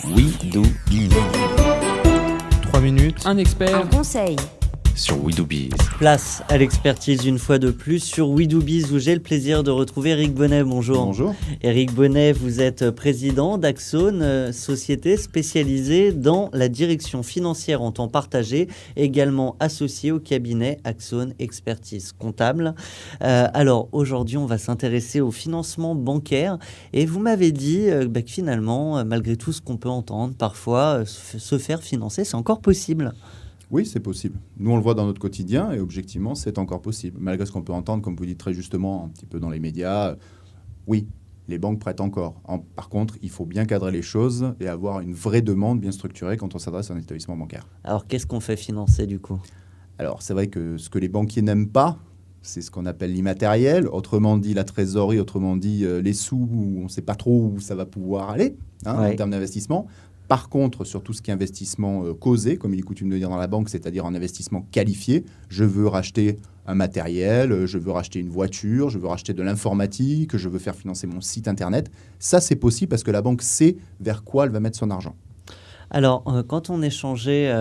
We Do Biz. 3 minutes Un expert. Un conseil. sur We Do Biz. Place à l'expertise une fois de plus sur We Do Biz où j'ai le plaisir de retrouver Eric Bonnet. Bonjour. Bonjour. Eric Bonnet, vous êtes président d'Axone, société spécialisée dans la direction financière en temps partagé, également associée au cabinet Axone Expertise Comptable. Alors aujourd'hui, on va s'intéresser au financement bancaire et vous m'avez dit que finalement, malgré tout ce qu'on peut entendre parfois, se faire financer, c'est encore possible. Oui, c'est possible. Nous, on le voit dans notre quotidien et objectivement, c'est encore possible. Malgré ce qu'on peut entendre, comme vous dites très justement, un petit peu dans les médias, oui, les banques prêtent encore. Par contre, il faut bien cadrer les choses et avoir une vraie demande bien structurée quand on s'adresse à un établissement bancaire. Alors qu'est-ce qu'on fait financer du coup ? Alors, c'est vrai que ce que les banquiers n'aiment pas, c'est ce qu'on appelle l'immatériel. Autrement dit, la trésorerie, autrement dit, les sous, où on ne sait pas trop où ça va pouvoir aller en termes d'investissement. Par contre, sur tout ce qui est investissement causé, comme il est coutume de dire dans la banque, c'est-à-dire un investissement qualifié, je veux racheter un matériel, je veux racheter une voiture, je veux racheter de l'informatique, je veux faire financer mon site internet. Ça, c'est possible parce que la banque sait vers quoi elle va mettre son argent. Alors, quand on échangeait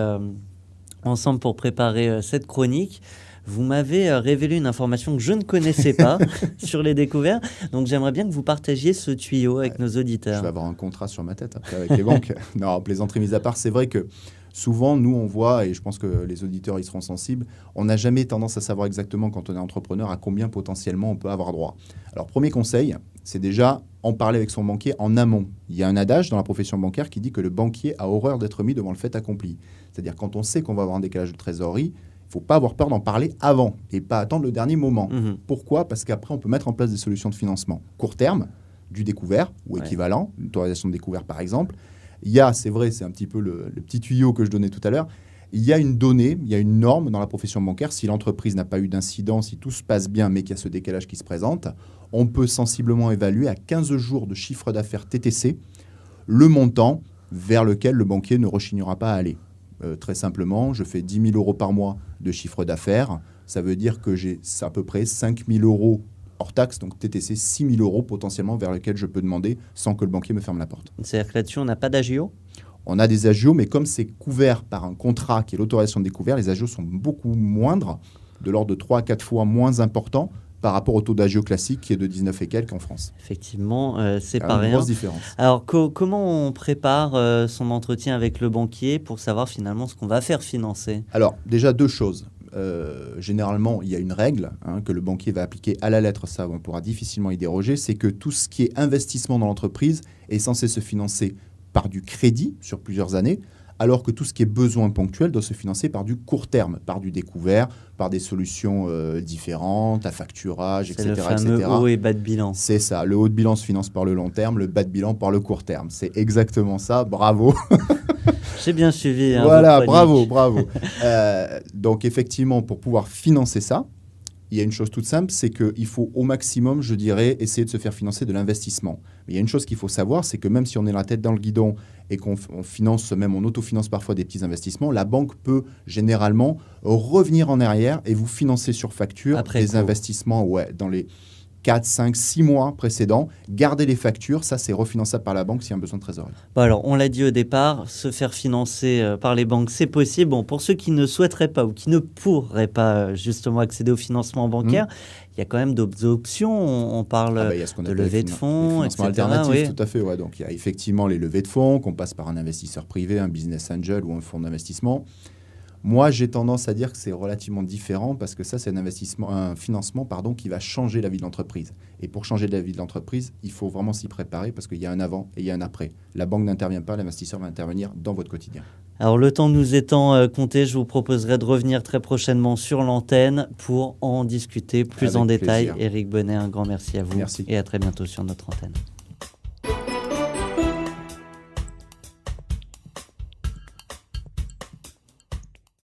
ensemble pour préparer cette chronique, vous m'avez révélé une information que je ne connaissais pas sur les découverts. Donc, j'aimerais bien que vous partagiez ce tuyau avec nos auditeurs. Je vais avoir un contrat sur ma tête après avec les banques. Non, plaisanterie mise à part, c'est vrai que souvent, nous, on voit, et je pense que les auditeurs y seront sensibles, on n'a jamais tendance à savoir exactement, quand on est entrepreneur, à combien potentiellement on peut avoir droit. Alors, premier conseil, c'est déjà en parler avec son banquier en amont. Il y a un adage dans la profession bancaire qui dit que le banquier a horreur d'être mis devant le fait accompli. C'est-à-dire, quand on sait qu'on va avoir un décalage de trésorerie, il ne faut pas avoir peur d'en parler avant et pas attendre le dernier moment. Pourquoi ? Parce qu'après, on peut mettre en place des solutions de financement court terme, du découvert ou équivalent, une autorisation de découvert par exemple. Il y a, c'est vrai, c'est un petit peu le petit tuyau que je donnais tout à l'heure, il y a une donnée, il y a une norme dans la profession bancaire. Si l'entreprise n'a pas eu d'incident, si tout se passe bien, mais qu'il y a ce décalage qui se présente, on peut sensiblement évaluer à 15 jours de chiffre d'affaires TTC le montant vers lequel le banquier ne rechignera pas à aller. Très simplement, je fais 10 000 euros par mois de chiffre d'affaires. Ça veut dire que j'ai à peu près 5 000 euros hors taxe, donc TTC 6 000 euros potentiellement vers lesquels je peux demander sans que le banquier me ferme la porte. C'est-à-dire que là-dessus, on n'a pas d'agio ? On a des agios, mais comme c'est couvert par un contrat qui est l'autorisation de découvert, les agios sont beaucoup moindres, de l'ordre de 3 à 4 fois moins importants par rapport au taux d'agio classique qui est de 19 et quelques en France. Effectivement, c'est pas Une rien. grosse différence. Alors, comment on prépare son entretien avec le banquier pour savoir finalement ce qu'on va faire financer ? Alors, déjà deux choses. Généralement, il y a une règle que le banquier va appliquer à la lettre, ça on pourra difficilement y déroger, c'est que tout ce qui est investissement dans l'entreprise est censé se financer par du crédit sur plusieurs années, alors que tout ce qui est besoin ponctuel doit se financer par du court terme, par du découvert, par des solutions différentes, à facturage, etc. C'est le fameux haut et bas de bilan. C'est ça, le haut de bilan se finance par le long terme, le bas de bilan par le court terme. C'est exactement ça, bravo. J'ai bien suivi. Voilà, bravo. Donc effectivement, pour pouvoir financer ça, il y a une chose toute simple, c'est qu'il faut au maximum, je dirais, essayer de se faire financer de l'investissement. Mais il y a une chose qu'il faut savoir, c'est que même si on est la tête dans le guidon et qu'on finance, même on autofinance parfois des petits investissements, la banque peut généralement revenir en arrière et vous financer sur facture des investissements dans les 4, 5, 6 mois précédents. Garder les factures, ça c'est refinançable par la banque s'il y a un besoin de trésorerie. Bon, alors, on l'a dit au départ, se faire financer par les banques, c'est possible. Bon, pour ceux qui ne souhaiteraient pas ou qui ne pourraient pas justement accéder au financement bancaire, il y a quand même d'autres options. On parle de levée de fonds, etc. Alternatifs, tout à fait. Ouais. Donc il y a effectivement les levées de fonds, qu'on passe par un investisseur privé, un business angel ou un fonds d'investissement. Moi, j'ai tendance à dire que c'est relativement différent parce que ça, c'est un financement qui va changer la vie de l'entreprise. Et pour changer la vie de l'entreprise, il faut vraiment s'y préparer parce qu'il y a un avant et il y a un après. La banque n'intervient pas, l'investisseur va intervenir dans votre quotidien. Alors, le temps nous étant compté, je vous proposerai de revenir très prochainement sur l'antenne pour en discuter plus en détail. Éric Bonnet, un grand merci à vous. Merci. Et à très bientôt sur notre antenne.